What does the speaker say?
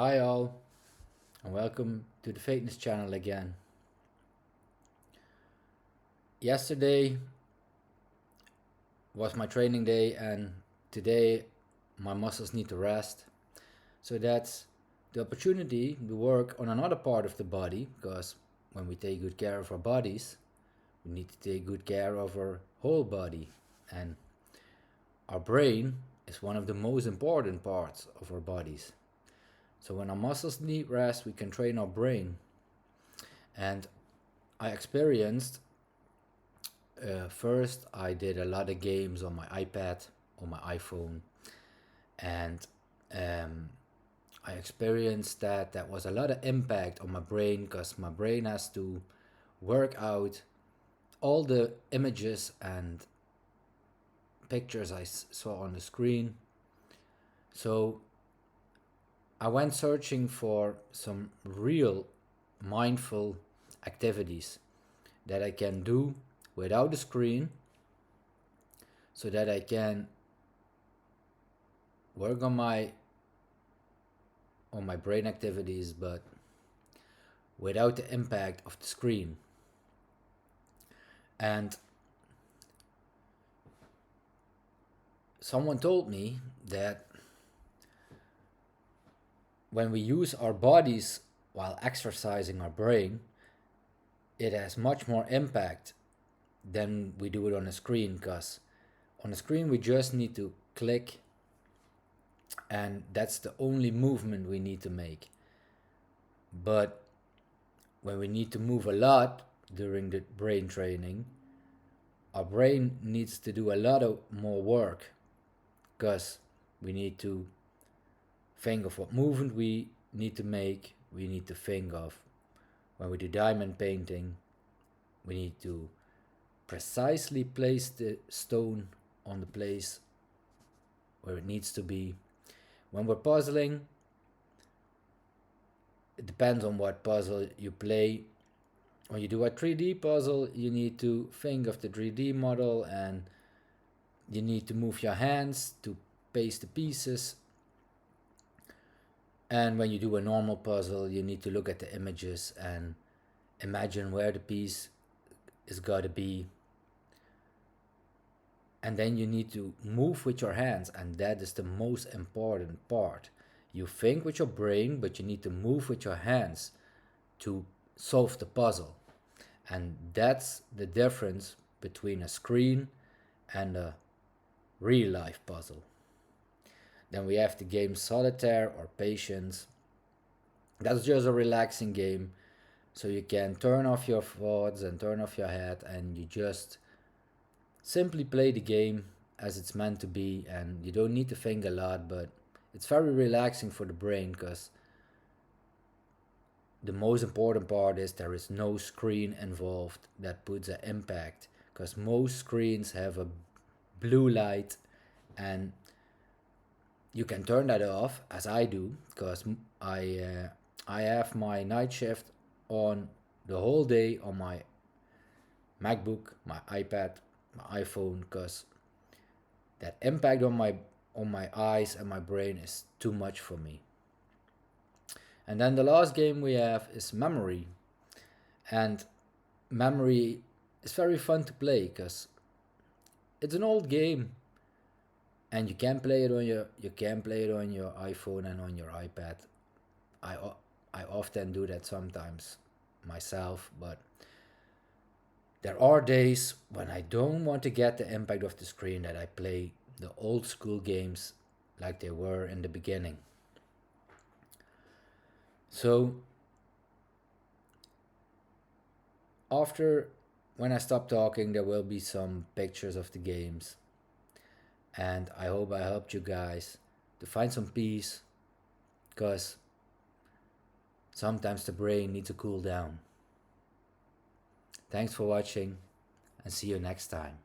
Hi all, and welcome to the Faithness channel again. Yesterday was my training day, and today my muscles need to rest. So that's the opportunity to work on another part of the body, because when we take good care of our bodies, we need to take good care of our whole body. And our brain is one of the most important parts of our bodies. So when our muscles need rest, we can train our brain. And I experienced, first I did a lot of games on my iPad, on my iPhone, and I experienced that was a lot of impact on my brain, because my brain has to work out all the images and pictures I saw on the screen. So I went searching for some real mindful activities that I can do without a screen, so that I can work on my brain activities, but without the impact of the screen. And someone told me that when we use our bodies while exercising our brain, it has much more impact than we do it on a screen, because on a screen we just need to click, and that's the only movement we need to make. But when we need to move a lot during the brain training, our brain needs to do a lot of more work, because we need to think of what movement we need to make. We need to think of, when we do diamond painting, we need to precisely place the stone on the place where it needs to be. When we're puzzling, it depends on what puzzle you play. When you do a 3D puzzle, you need to think of the 3D model, and you need to move your hands to paste the pieces. And when you do a normal puzzle, you need to look at the images and imagine where the piece is gotta be. And then you need to move with your hands, and that is the most important part. You think with your brain, but you need to move with your hands to solve the puzzle. And that's the difference between a screen and a real life puzzle. Then we have the game Solitaire or Patience. That's just a relaxing game, so you can turn off your thoughts and turn off your head, and you just simply play the game as it's meant to be, and you don't need to think a lot, but it's very relaxing for the brain, because the most important part is there is no screen involved that puts an impact, because most screens have a blue light, and you can turn that off, as I do, because I have my night shift on the whole day on my MacBook, my iPad, my iPhone, because that impact on my eyes and my brain is too much for me. And then the last game we have is Memory. And Memory is very fun to play, because it's an old game, and you can play it on your iPhone and on your iPad. I often do that sometimes myself, but there are days when I don't want to get the impact of the screen, that I play the old school games like they were in the beginning. So after, when I stop talking, there will be some pictures of the games, and I hope I helped you guys to find some peace, because sometimes the brain needs to cool down. Thanks for watching, and see you next time.